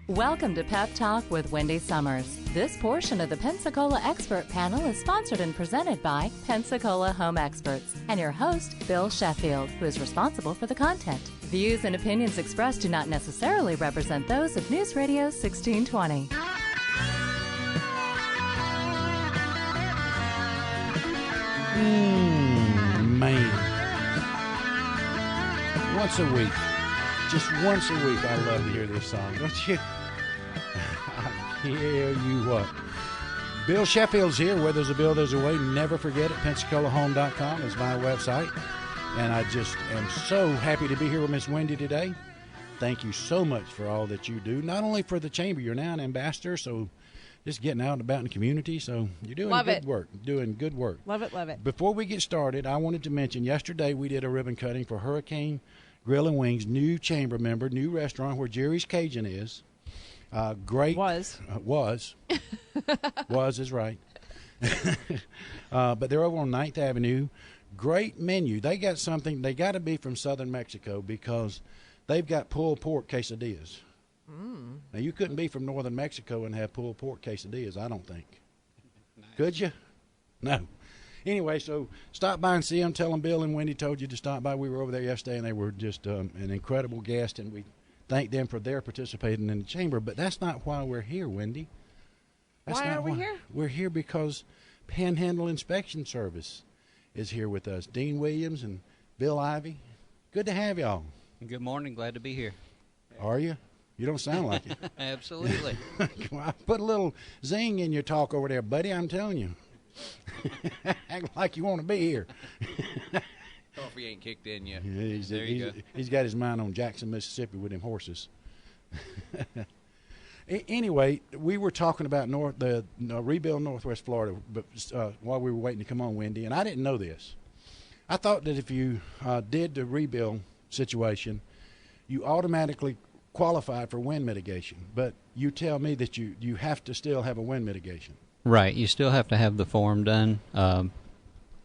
Welcome to Pep Talk with Wendy Summers. This portion of the Pensacola Expert Panel is sponsored and presented by Pensacola Home Experts and your host, Bill Sheffield, who is responsible for the content. Views and opinions expressed do not necessarily represent those of News Radio 1620. Man. Once a week. Just once a week, I love to hear this song, don't you? I tell you what. Bill Sheffield's here. Where there's a bill, there's a way. Never forget it. PensacolaHome.com is my website. And I just am so happy to be here with Miss Wendy today. Thank you so much for all that you do. Not only for the Chamber, you're now an ambassador, so just getting out and about in the community. So you're doing good work. Doing good work. Love it, love it. Before we get started, I wanted to mention yesterday we did a ribbon cutting for Hurricane Grill and Wings, new chamber member, new restaurant where Jerry's Cajun is. Great. Was is right. But they're over on 9th Avenue. Great menu. They got something. They got to be from southern Mexico because they've got pulled pork quesadillas. Now, you couldn't be from northern Mexico and have pulled pork quesadillas, I don't think. Nice. Could you? No. Anyway, so stop by and see them. Tell them Bill and Wendy told you to stop by. We were over there yesterday, and they were just an incredible guest, and we thank them for their participating in the chamber. But that's not why we're here, Wendy. That's why are we here? We're here because Panhandle Inspection Service is here with us. Dean Williams and Bill Ivey. Good to have y'all. Good morning. Glad to be here. Are you? You don't sound like it. Absolutely. Well, put a little zing in your talk over there, buddy. I'm telling you. Act like you want to be here. Coffee ain't kicked in yet. Yeah, he's got his mind on Jackson, Mississippi with them horses. Anyway, we were talking about the rebuild Northwest Florida while we were waiting to come on, Wendy, and I didn't know this. I thought that if you did the rebuild situation, you automatically qualified for wind mitigation, but you tell me that you have to still have a wind mitigation. Right. You still have to have the form done.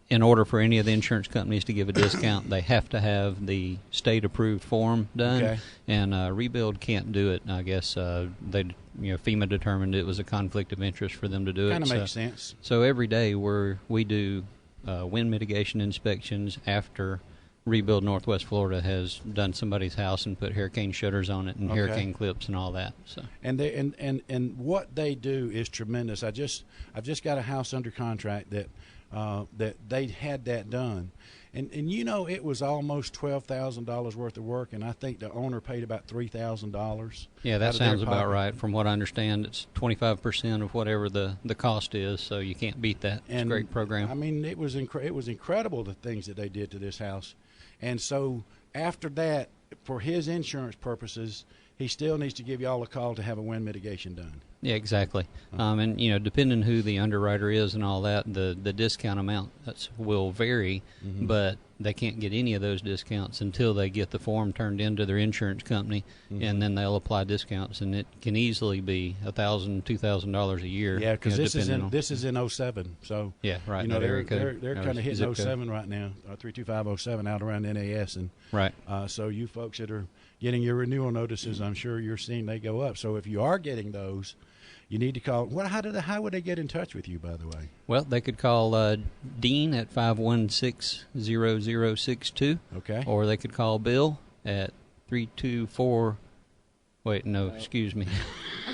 In order for any of the insurance companies to give a discount, they have to have the state-approved form done. Okay. And Rebuild can't do it. I guess FEMA determined it was a conflict of interest for them to do it. Kind of makes sense. So every day we do wind mitigation inspections after Rebuild Northwest Florida has done somebody's house and put hurricane shutters on it and hurricane clips and all that. So and what they do is tremendous. I've just got a house under contract that they had that done, and it was almost $12,000 worth of work, and I think the owner paid about $3,000. Yeah, that sounds about right. From what I understand, it's 25% of whatever the cost is, so you can't beat that. It's a great program. I mean, it was incredible the things that they did to this house. And so after that, for his insurance purposes, he still needs to give y'all a call to have a wind mitigation done. Yeah, exactly. And, depending who the underwriter is and all that, the discount amount will vary, but they can't get any of those discounts until they get the form turned into their insurance company, and then they'll apply discounts. And it can easily be $1,000, $2,000 a year. Yeah, because this is in 07. So yeah, right. They're kind of hitting 07 right now, 32507 out around NAS, and right. So you folks that are getting your renewal notices, I'm sure you're seeing they go up. So if you are getting those, you need to call. How would they get in touch with you, by the way? Well, they could call Dean at 516-0062. Okay. Or they could call Bill at 324. Wait, no, excuse me.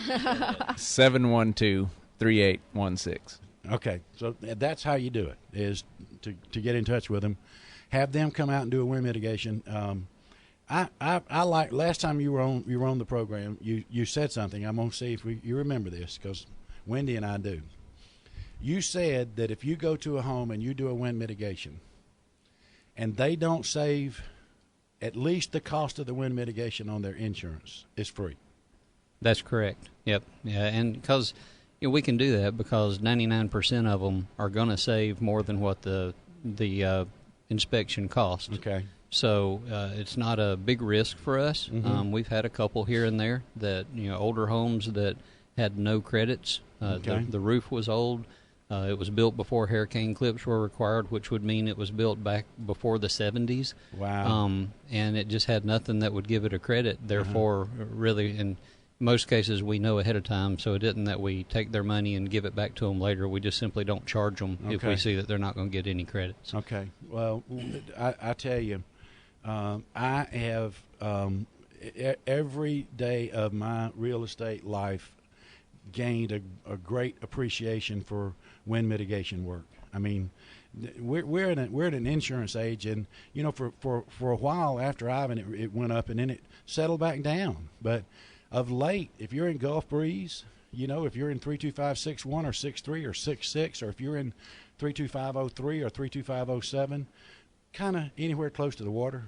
712-3816. Okay, so that's how you do it, is to get in touch with them. Have them come out and do a wind mitigation. I like last time you were on the program. You said something. I'm gonna see if you remember this, because Wendy and I do. You said that if you go to a home and you do a wind mitigation, and they don't save at least the cost of the wind mitigation on their insurance, it's free. That's correct. Yep. Yeah, and because we can do that because 99% of them are going to save more than what the inspection cost. Okay. So it's not a big risk for us. We've had a couple here and there that, older homes that had no credits. The roof was old. It was built before hurricane clips were required, which would mean it was built back before the 70s. Wow. And it just had nothing that would give it a credit. Therefore, really, and most cases we know ahead of time, so it isn't that we take their money and give it back to them later. We just simply don't charge them if we see that they're not going to get any credits. Okay. Well, I tell you, I have every day of my real estate life gained a great appreciation for wind mitigation work. I mean, we're at an insurance age, and you know, for a while after Ivan, it went up and then it settled back down. But of late, if you're in Gulf Breeze, you know, if you're in 32561 or 63 or 66, or if you're in 32503 or 32507, kind of anywhere close to the water,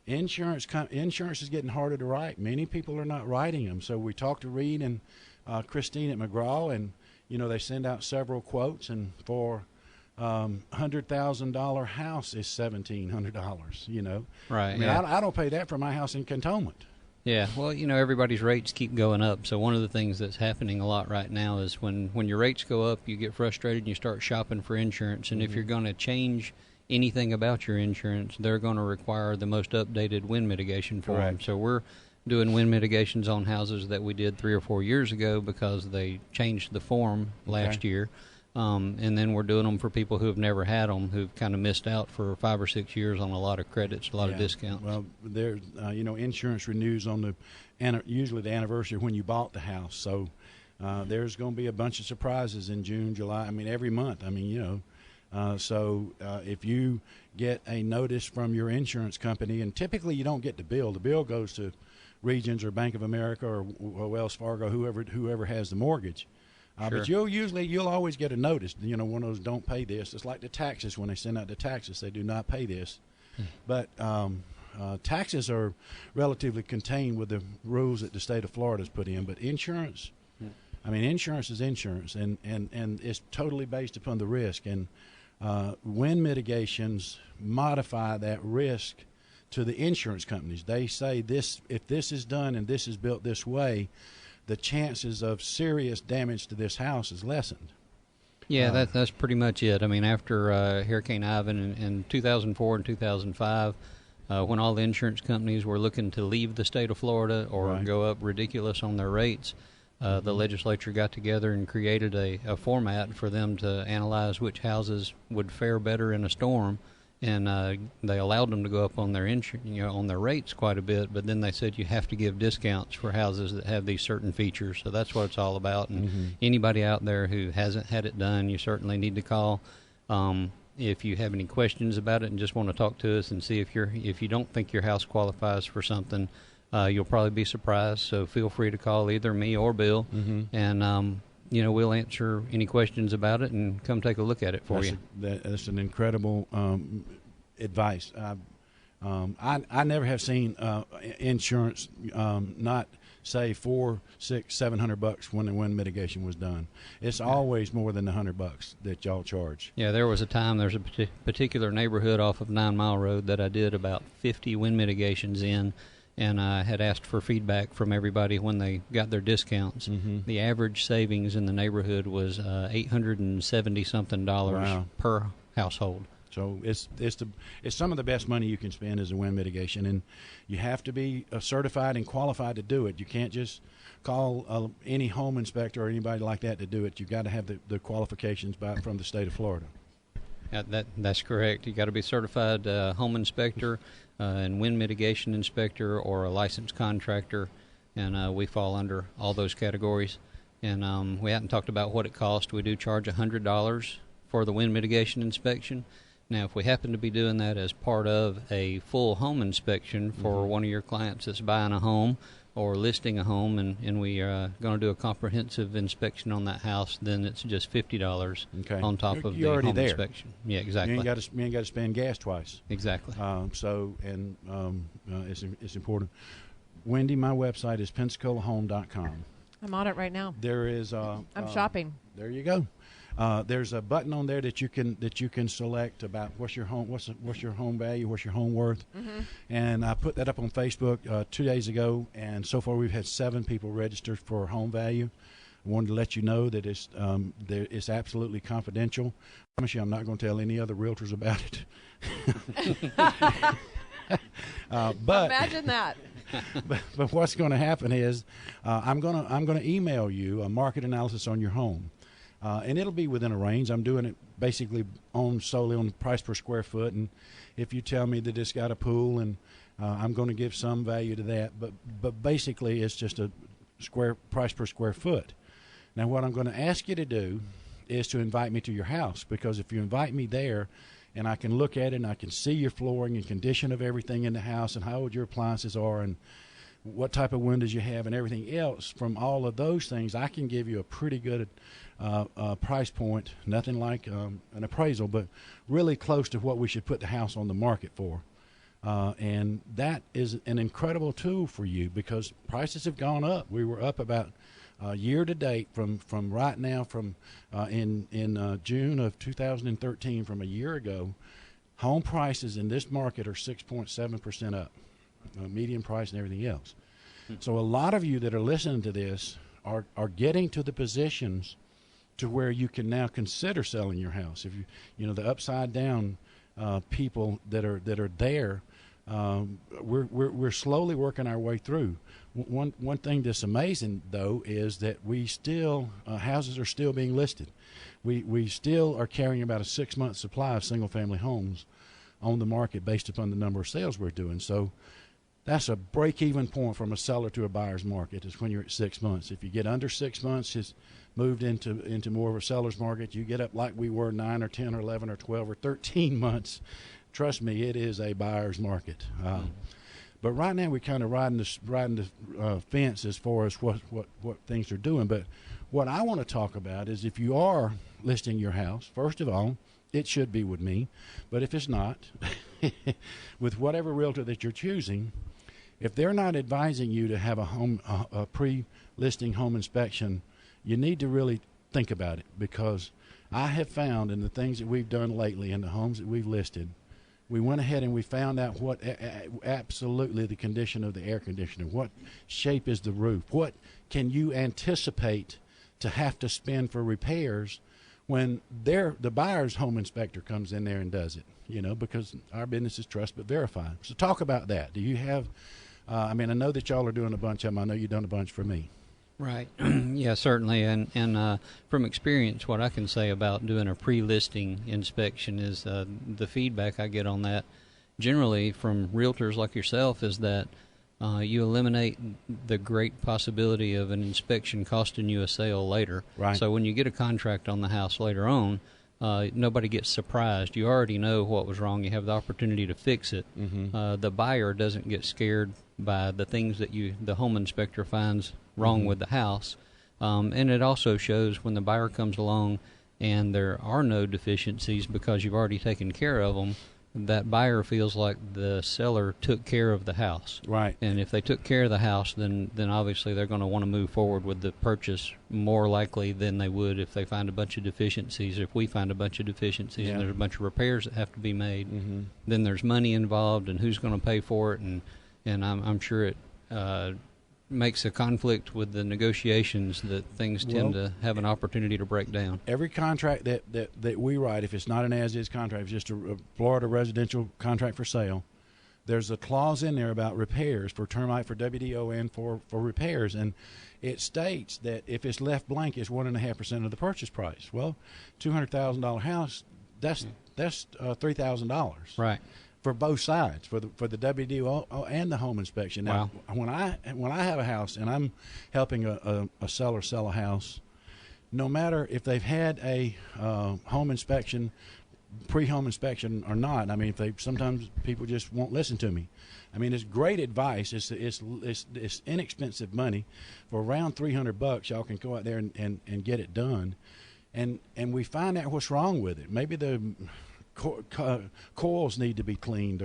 insurance is getting harder to write. Many people are not writing them. So we talked to Reed and Christine at McGraw, and you know, they send out several quotes, and for $100,000 house is $1,700. You know, right? I mean, yeah. I don't pay that for my house in Cantonment. Yeah, well, you know, everybody's rates keep going up. So one of the things that's happening a lot right now is when your rates go up, you get frustrated and you start shopping for insurance. And if you're going to change anything about your insurance, they're going to require the most updated wind mitigation for them. So we're doing wind mitigations on houses that we did 3 or 4 years ago because they changed the form last year. And then we're doing them for people who have never had them, who've kind of missed out for 5 or 6 years on a lot of credits, a lot of discounts. Well, there's, you know, insurance renews on usually the anniversary when you bought the house. So there's going to be a bunch of surprises in June, July. I mean, every month. I mean, you know, so if you get a notice from your insurance company, and typically you don't get the bill. The bill goes to Regions or Bank of America or Wells Fargo, whoever has the mortgage. But you'll always get a notice, you know, one of those don't pay this. It's like the taxes. When they send out the taxes, they do not pay this. But taxes are relatively contained with the rules that the state of Florida has put in. But insurance, I mean, insurance is insurance, and it's totally based upon the risk. And wind mitigations modify that risk to the insurance companies. They say if this is done and this is built this way, the chances of serious damage to this house is lessened. Yeah, that's pretty much it. I mean, after Hurricane Ivan in 2004 and 2005, when all the insurance companies were looking to leave the state of Florida or go up ridiculous on their rates, the legislature got together and created a format for them to analyze which houses would fare better in a storm. And they allowed them to go up on their on their rates quite a bit, but then they said you have to give discounts for houses that have these certain features. So that's what it's all about. And anybody out there who hasn't had it done, you certainly need to call. If you have any questions about it and just want to talk to us and see if you don't think your house qualifies for something, you'll probably be surprised. So feel free to call either me or Bill, and you know, we'll answer any questions about it and come take a look at it for you. That's an incredible advice. I never have seen insurance not say $400, $600, $700 when the wind mitigation was done. It's always more than the $100 that y'all charge. Yeah, there was a time, there's a particular neighborhood off of 9 Mile Road that I did about 50 wind mitigations in. And I had asked for feedback from everybody when they got their discounts. The average savings in the neighborhood was $870-something per household. So it's some of the best money you can spend as a wind mitigation, and you have to be certified and qualified to do it. You can't just call any home inspector or anybody like that to do it. You've got to have the qualifications from the state of Florida. That's correct. You got to be certified home inspector and wind mitigation inspector or a licensed contractor, and we fall under all those categories. And we hadn't talked about what it costs. We do charge $100 for the wind mitigation inspection. Now, if we happen to be doing that as part of a full home inspection for one of your clients that's buying a home or listing a home, and we are going to do a comprehensive inspection on that house, then it's just $50 on top of the home inspection. Yeah, exactly. You ain't got to spend gas twice. Exactly. It's important. Wendy, my website is pensacolahome.com. I'm on it right now. There is I'm shopping. There you go. There's a button on there that you can select about what's your home value, what's your home worth, and I put that up on Facebook 2 days ago, and so far we've had 7 people registered for home value. I wanted to let you know that it's absolutely confidential. I promise you, I'm not going to tell any other realtors about it. But imagine that. but what's going to happen is I'm going to email you a market analysis on your home, and it'll be within a range. I'm doing it basically solely on the price per square foot, and if you tell me that it's got a pool, and I'm going to give some value to that, but basically it's just a price per square foot. Now, what I'm going to ask you to do is to invite me to your house, because if you invite me there and I can look at it and I can see your flooring and condition of everything in the house and how old your appliances are and what type of windows you have and everything else, from all of those things, I can give you a pretty good price point, nothing like an appraisal, but really close to what we should put the house on the market for. And that is an incredible tool for you, because prices have gone up. We were up about year to date from right now, from in June of 2013, from a year ago. Home prices in this market are 6.7% up, median price and everything else. So a lot of you that are listening to this are getting to the positions to where you can now consider selling your house. If the upside down people that are there, we're slowly working our way through. One thing that's amazing, though, is that we still houses are still being listed. We still are carrying about a 6-month supply of single-family homes on the market based upon the number of sales we're doing. So that's a break-even point from a seller to a buyer's market, is when you're at 6 months. If you get under 6 months, it's moved into more of a seller's market. You get up like we were 9 or 10 or 11 or 12 or 13 months. Trust me, it is a buyer's market. But right now we're kind of riding the fence as far as what things are doing. But what I want to talk about is, if you are listing your house, first of all, it should be with me. But if it's not, with whatever realtor that you're choosing, if they're not advising you to have a pre-listing home inspection, you need to really think about it, because I have found in the things that we've done lately in the homes that we've listed, we went ahead and we found out what absolutely the condition of the air conditioner, what shape is the roof, what can you anticipate to have to spend for repairs when the buyer's home inspector comes in there and does it, because our business is trust but verify. So talk about that. Do you have, I know that y'all are doing a bunch of them. I know you've done a bunch for me. Right. Yeah, certainly. And from experience, what I can say about doing a pre-listing inspection is the feedback I get on that generally from realtors like yourself is that you eliminate the great possibility of an inspection costing you a sale later. Right. So when you get a contract on the house later on, nobody gets surprised. You already know what was wrong. You have the opportunity to fix it. Mm-hmm. The buyer doesn't get scared by the things that the home inspector finds wrong with the house. And it also shows when the buyer comes along and there are no deficiencies because you've already taken care of them, that buyer feels like the seller took care of the house. Right. And if they took care of the house, then obviously they're going to want to move forward with the purchase more likely than they would if they find a bunch of deficiencies. If we find a bunch of deficiencies and there's a bunch of repairs that have to be made, then there's money involved and who's going to pay for it. And I'm sure it makes a conflict with the negotiations that things tend to have an opportunity to break down. Every contract that we write, if it's not an as-is contract, if it's just a Florida residential contract for sale, there's a clause in there about repairs for termite, for WDO, and for repairs. And it states that if it's left blank, it's 1.5% of the purchase price. Well, $200,000 house, that's $3,000. Right. For both sides, for the WDO and the home inspection. Now, when I have a house and I'm helping a seller sell a house, no matter if they've had a home inspection, pre-home inspection or not, sometimes people just won't listen to me. It's great advice. It's inexpensive money. For around $300, y'all can go out there and get it done, and we find out what's wrong with it. Maybe the coils need to be cleaned,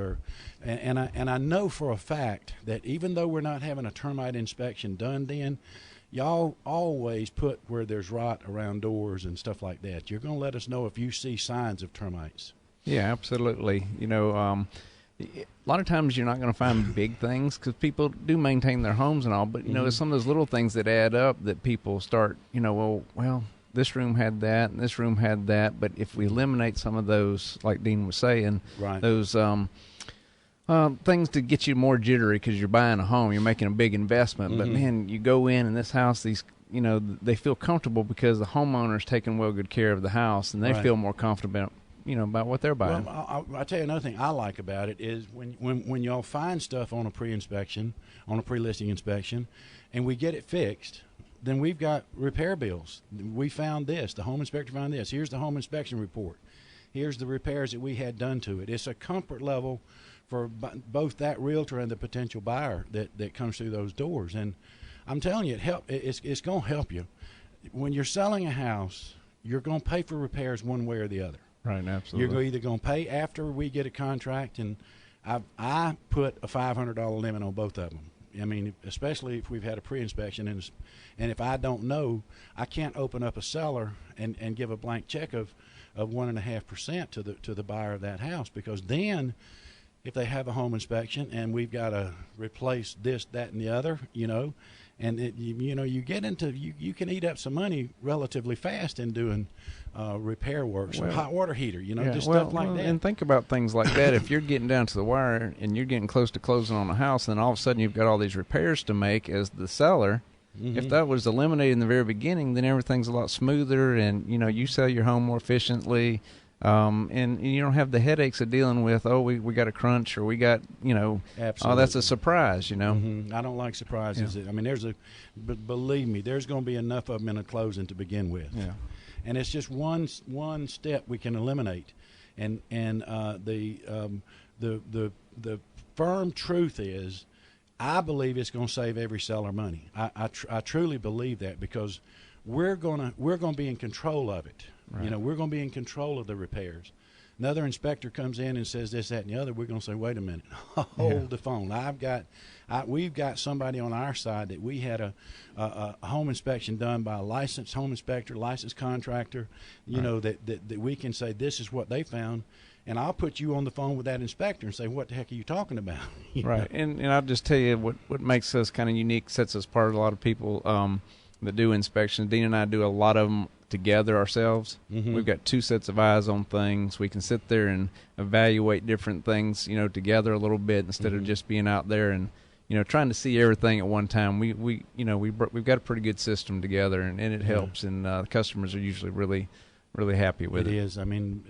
and I know for a fact that even though we're not having a termite inspection done then, y'all always put where there's rot around doors and stuff like that. You're going to let us know if you see signs of termites. Yeah, absolutely. A lot of times you're not going to find big things because people do maintain their homes and all, but there's some of those little things that add up that people start, well, this room had that, and this room had that. But if we eliminate some of those, like Dean was saying, right, those Things to get you more jittery because you're buying a home, you're making a big investment. Mm-hmm. But man, you go in this house, they feel comfortable because the homeowner's taking well good care of the house, and they Right. feel more confident, about what they're buying. Well, I'll tell you another thing I like about it is when y'all find stuff on a pre-inspection, on a pre-listing inspection, and we get it fixed, then we've got repair bills. We found this. The home inspector found this. Here's the home inspection report. Here's the repairs that we had done to it. It's a comfort level for both that realtor and the potential buyer that comes through those doors. And I'm telling you, it's going to help you. When you're selling a house, you're going to pay for repairs one way or the other. Right, absolutely. You're either going to pay after we get a contract, and I put a $500 limit on both of them. I mean, especially if we've had a pre-inspection, and if I don't know, I can't open up a seller and give a blank check of 1.5% to the buyer of that house, because then if they have a home inspection and we've got to replace this, that, and the other, and you get into you can eat up some money relatively fast in doing repair work, some hot water heater, stuff like that. And think about things like that. If you're getting down to the wire and you're getting close to closing on a house, then all of a sudden you've got all these repairs to make as the seller. Mm-hmm. If that was eliminated in the very beginning, then everything's a lot smoother, and you sell your home more efficiently. And you don't have the headaches of dealing with, we got a crunch, or we got, Absolutely. that's a surprise, Mm-hmm. I don't like surprises. Yeah. I mean, believe me, there's going to be enough of them in a closing to begin with. Yeah. And it's just one step we can eliminate. And the firm truth is, I believe it's going to save every seller money. I truly believe that, because we're going to be in control of it. Right. We're going to be in control of the repairs. Another inspector comes in and says this, that, and the other. We're going to say, wait a minute, hold the phone. We've got somebody on our side that we had a home inspection done by a licensed home inspector, licensed contractor. That we can say this is what they found, and I'll put you on the phone with that inspector and say, what the heck are you talking about? Right. And I'll just tell you what makes us kind of unique, sets us apart. A lot of people that do inspections, Dean and I do a lot of them together ourselves. Mm-hmm. We've got two sets of eyes on things. We can sit there and evaluate different things, together a little bit, instead of just being out there and trying to see everything at one time. We've got a pretty good system together, and it helps. And the customers are usually really, really happy with it. It is. I mean,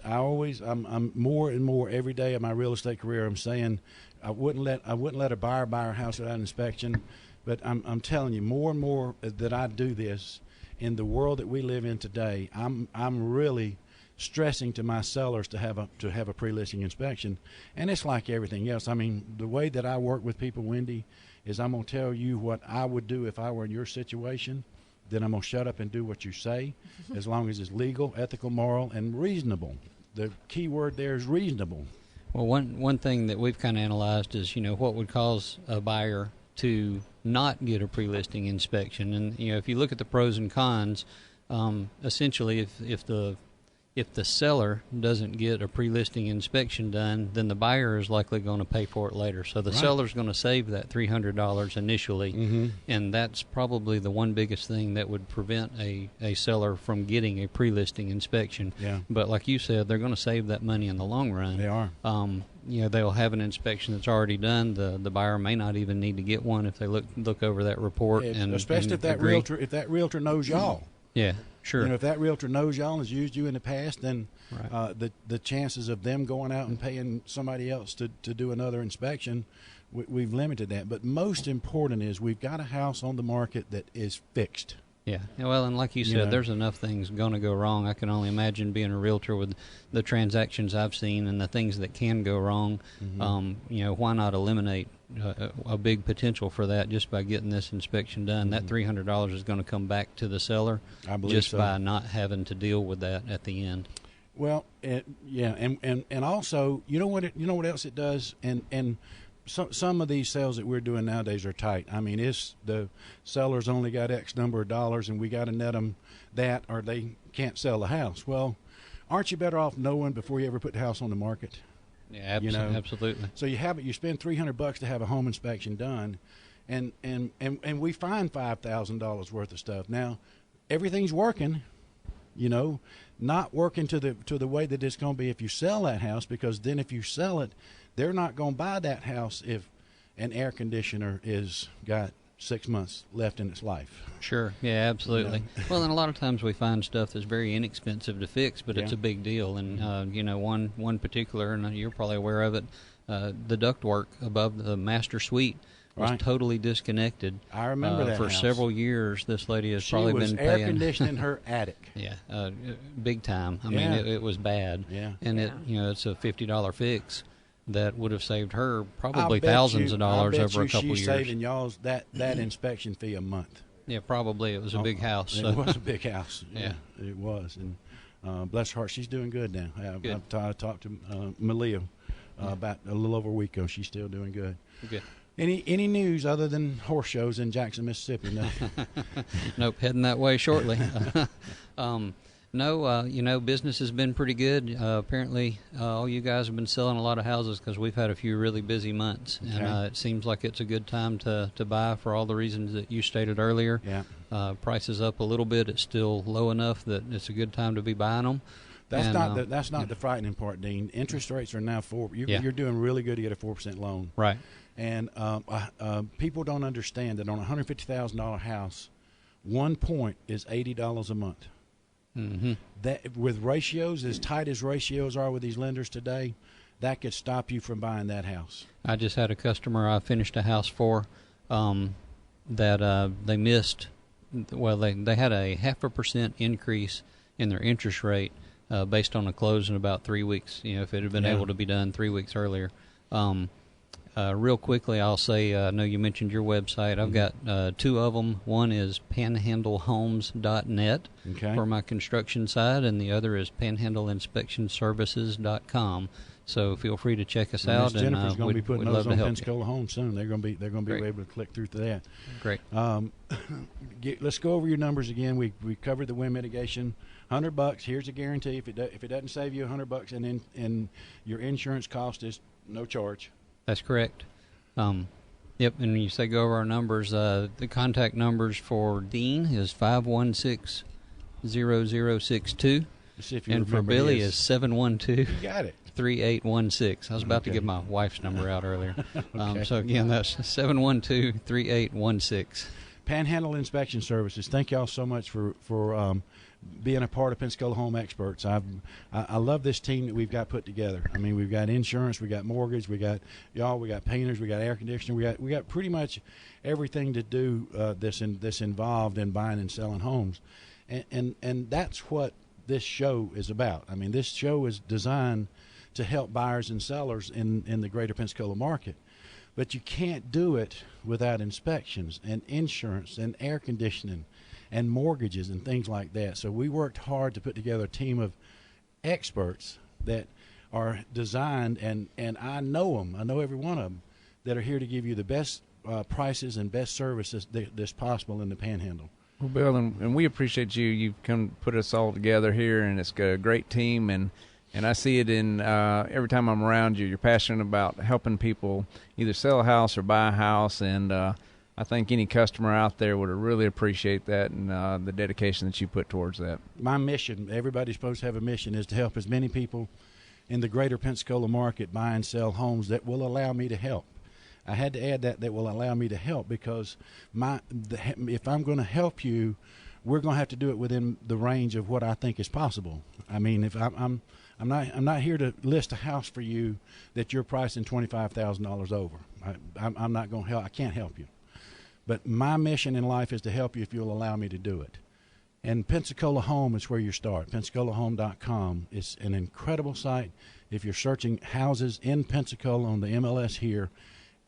I'm more and more every day of my real estate career. I'm saying I wouldn't let a buyer buy our house without an inspection, but I'm telling you, more and more that I do this. In the world that we live in today, I'm really stressing to my sellers to have a pre-listing inspection, and it's like everything else. I mean, the way that I work with people, Wendy, is I'm going to tell you what I would do if I were in your situation. Then I'm going to shut up and do what you say, as long as it's legal, ethical, moral, and reasonable. The key word there is reasonable. Well, one thing that we've kind of analyzed is what would cause a buyer to not get a pre-listing inspection. And if you look at the pros and cons, essentially if the seller doesn't get a pre-listing inspection done, then the buyer is likely going to pay for it later. So the seller's going to save that $300 initially, and that's probably the one biggest thing that would prevent a seller from getting a pre-listing inspection. Yeah. But like you said, they're going to save that money in the long run. They are. They'll have an inspection that's already done. The buyer may not even need to get one if they look over that report, and especially if that realtor knows y'all. Yeah, sure. If that realtor knows y'all and has used you in the past, then right. The chances of them going out and paying somebody else to do another inspection, we've limited that. But most important is we've got a house on the market that is fixed. Yeah, well, and like you said, there's enough things going to go wrong. I can only imagine being a realtor with the transactions I've seen and the things that can go wrong. Why not eliminate a big potential for that just by getting this inspection done? That $300 is going to come back to the seller, I believe just so. by not having to deal with that at the end. Well, and also, you know what else it does, and some of these sales that we're doing nowadays are tight. I mean, it's the seller's only got X number of dollars, and we got to net them that, or they can't sell the house. Well, aren't you better off knowing before you ever put the house on the market? Yeah, absolutely. So you spend $300 to have a home inspection done, and we find $5,000 worth of stuff. Now, everything's working, not working to the way that it's going to be if you sell that house, because then if you sell it, they're not going to buy that house if an air conditioner is got 6 months left in its life. Sure. Yeah, absolutely. Well, and a lot of times we find stuff that's very inexpensive to fix, but it's a big deal. And, you know, one particular, and you're probably aware of it, the ductwork above the master suite was totally disconnected. I remember that for house. Several years. This lady has probably been paying. She was air conditioning her attic. Yeah, big time. I mean, it was bad. Yeah. And it, you know, it's a $50 fix that would have saved her probably thousands of dollars over a couple years. She's saving y'all's that inspection fee a month. Yeah, probably. It was a big house. It was a big house. Yeah, it was. And bless her heart, she's doing good now. I talked to Malia about a little over a week ago. She's still doing good. Good. Any news other than horse shows in Jackson, Mississippi? No. Nope, heading that way shortly. No, you know, business has been pretty good. Apparently, all you guys have been selling a lot of houses because we've had a few really busy months. Okay. And it seems like it's a good time to buy for all the reasons that you stated earlier. Yeah. Prices up a little bit. It's still low enough that it's a good time to be buying them. That's not the frightening part, Dean. Interest rates are now 4%. You're doing really good to get a 4% loan. Right. And people don't understand that on a $150,000 house, 1 point is $80 a month. Mm-hmm. That with ratios as tight as ratios are with these lenders today, that could stop you from buying that house. I just had a customer I finished a house for that they missed. Well, they had a 0.5% increase in their interest rate based on a close in about 3 weeks. You know, if it had been able to be done 3 weeks earlier. Real quickly, I'll say, I know you mentioned your website. I've got two of them. One is panhandlehomes.net for my construction side, and the other is panhandleinspectionservices.com. So feel free to check us out. Ms. Jennifer's going to be putting those on Pensacola Home soon. They're going to be able to click through to that. Great. Let's go over your numbers again. We covered the wind mitigation. $100. Here's a guarantee. If it doesn't save you $100, and your insurance cost is no charge. That's correct. Yep, and when you say go over our numbers, the contact numbers for Dean is 516-0062. And for Billy is 712-3816. I was about to give my wife's number out earlier. So again, that's 712-3816. Panhandle Inspection Services. Thank y'all so much for being a part of Pensacola Home Experts. I love this team that we've got put together. I mean, we've got insurance, we got mortgage, we got y'all, we got painters, we got air conditioning, we got pretty much everything to do this involved in buying and selling homes, and that's what this show is about. I mean, this show is designed to help buyers and sellers in the greater Pensacola market. But you can't do it without inspections and insurance and air conditioning and mortgages and things like that. So we worked hard to put together a team of experts that are designed, and I know them. I know every one of them that are here to give you the best prices and best services that's possible in the Panhandle. Well, Bill, and we appreciate you. You've come put us all together here, and it's got a great team, and I see it in every time I'm around you. You're passionate about helping people either sell a house or buy a house, and I think any customer out there would really appreciate that and the dedication that you put towards that. My mission, everybody's supposed to have a mission, is to help as many people in the greater Pensacola market buy and sell homes that will allow me to help. I had to add that will allow me to help, because if I'm going to help you, we're going to have to do it within the range of what I think is possible. I mean, if I'm not here to list a house for you that you're pricing $25,000 over. I'm not going to help. I can't help you. But my mission in life is to help you if you'll allow me to do it. And Pensacola Home is where you start. PensacolaHome.com is an incredible site. If you're searching houses in Pensacola on the MLS here,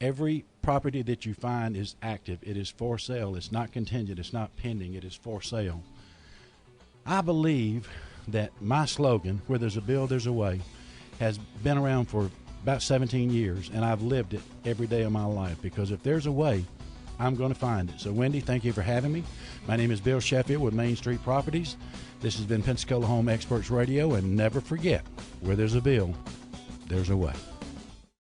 every property that you find is active. It is for sale. It's not contingent. It's not pending. It is for sale. I believe that my slogan, where there's a bill, there's a way, has been around for about 17 years, and I've lived it every day of my life, because if there's a way, I'm going to find it. So, Wendy, thank you for having me. My name is Bill Sheffield with Main Street Properties. This has been Pensacola Home Experts Radio, and never forget, where there's a bill, there's a way.